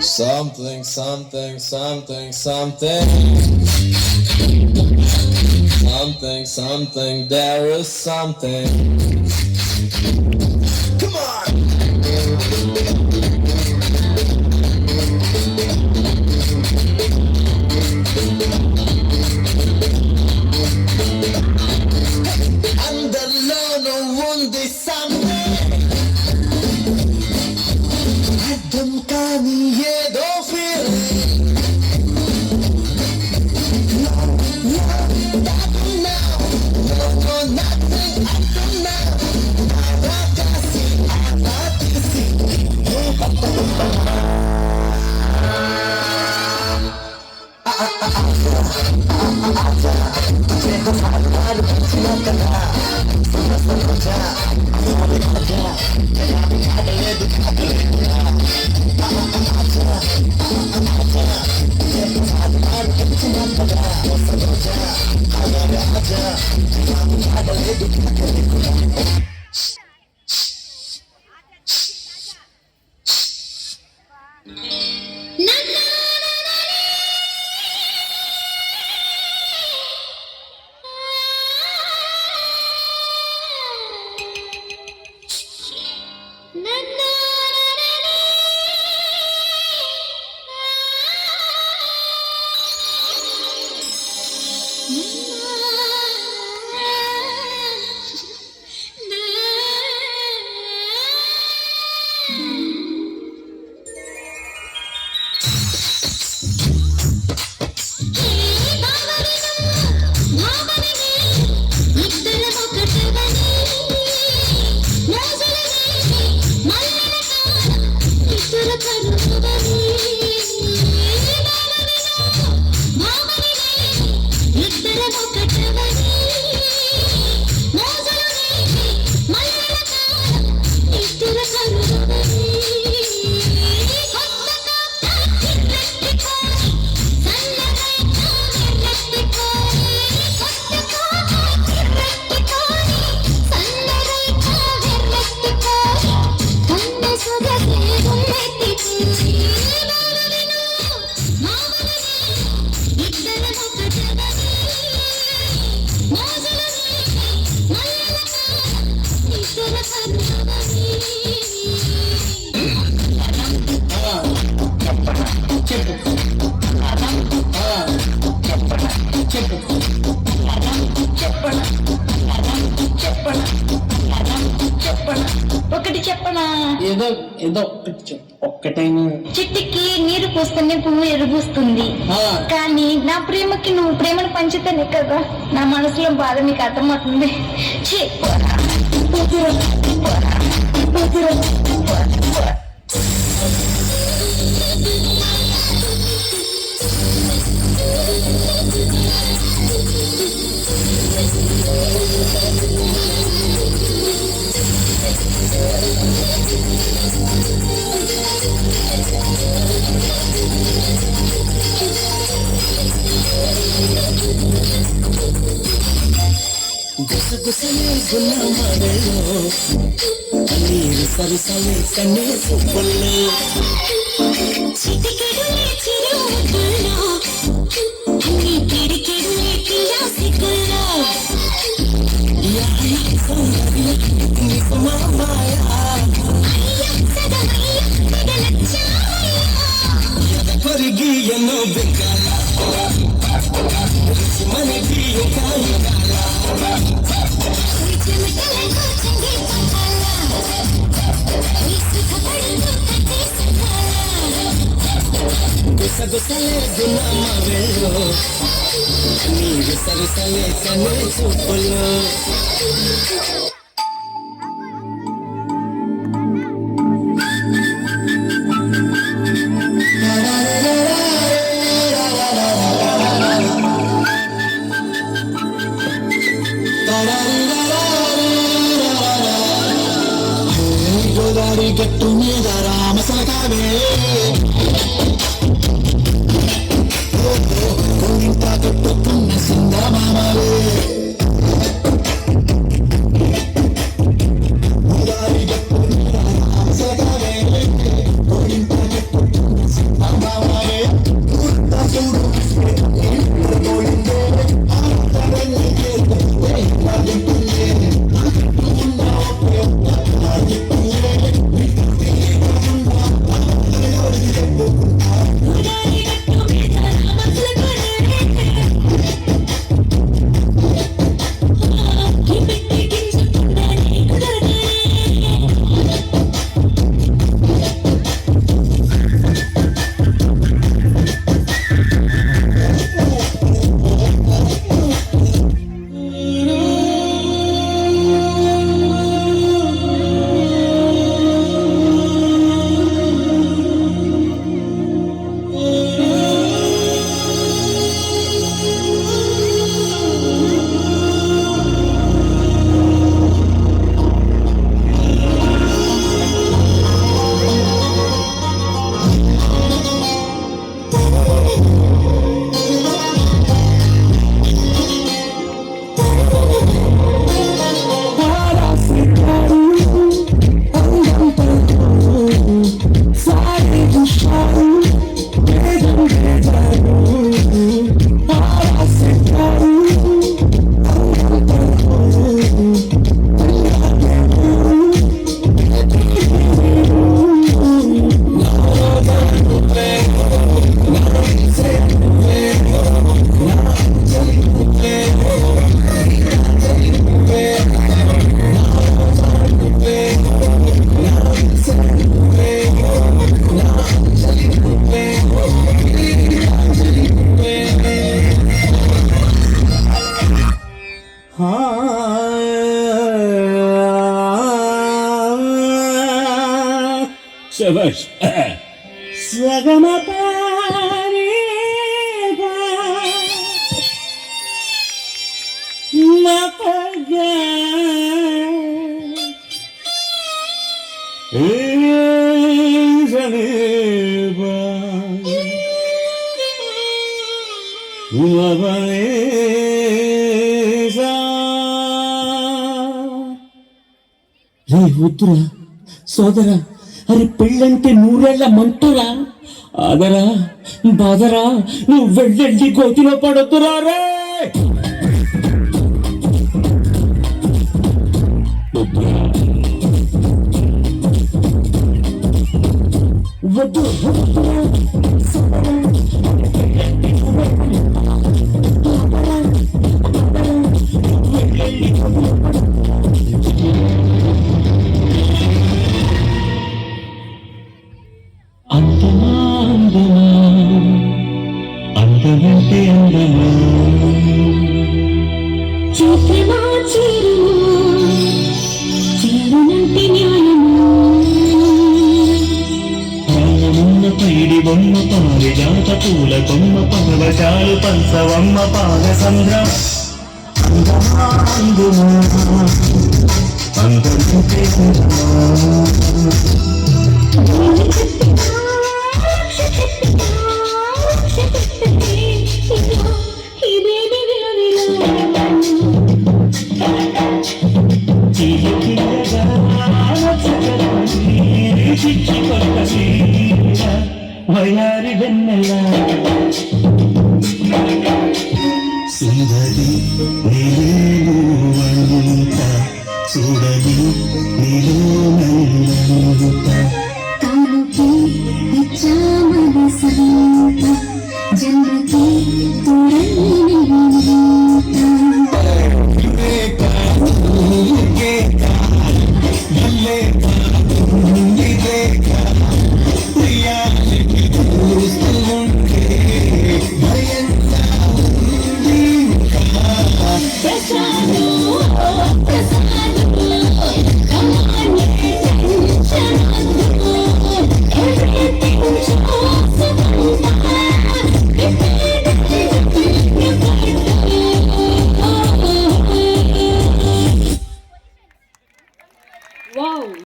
Something, something, something, something. Something, something, there is something. Come on! అందులోనూ ఉంది something. అర్థం కాని ఏదో feeling. ఒకటి చెప్పనా? ఏదో ఏదో ఒకటి చెప్పు. ఒక్కటైనా. చెట్టుకి నీరు పోస్తేనే పువ్వు ఎరుగుస్తుంది, కానీ నా ప్రేమకి నువ్వు ప్రేమను పంచితేనే కదా నా మనసులో బాధ నీకు అర్థమవుతుంది. గుసగుసలే గున్నమాడలో నీరు సరిసలే కన్నే సుబ్బుల్లో చిటికెడులే చిరుముద్దుల్లో అన్ని కిడికెడులే కియాసికుల్లో యాయ సౌందర్య నిజమా మాయా అయ్యొక్కదమయ్య తెగలచ్చామయ్య ఎద కొరిగి ఎన్నో బెంగాల మనకి కాయగాల చెమటలకు చెంగి పంపాల విసుఖపడుతూ కట్టేసుకాల గుసగుసలే గున్నమాడలో నీరు సరిసలే కన్నే సుబ్బుల్లో గోదావరి గట్టు మీద రామసలకావే ఇంత కట్టుకున్న సింగమామలే గోదావరి గట్టు మీద రామసలకావే ఇంత కట్టుకున్న సింగమామలే శభాష్ సగమ పారే పా మపగా ఏ జనేబా ఉవనేసా రే వద్దురా సోదరా అరే పెళ్ళంటే నూరేళ్ల మంటురా ఆదరా బాదరా నువ్వు వెళ్ళి గోతిలో పడొద్దురా రే వద్దు అందమా అందమా అందమంటే అందమా చైత్రమా చీరుమా చీరునంటే న్యాయమా ప్రాణమున్న పైడి బొమ్మ పారిజాత పూల కొమ్మ పరవశాలు పంచవమ్మ పాద సంద్రం అందమా అందమా అందమంటే అందమా వయారి వెన్నెల సుందరి నీలేను వంత చూడని నీలో నందను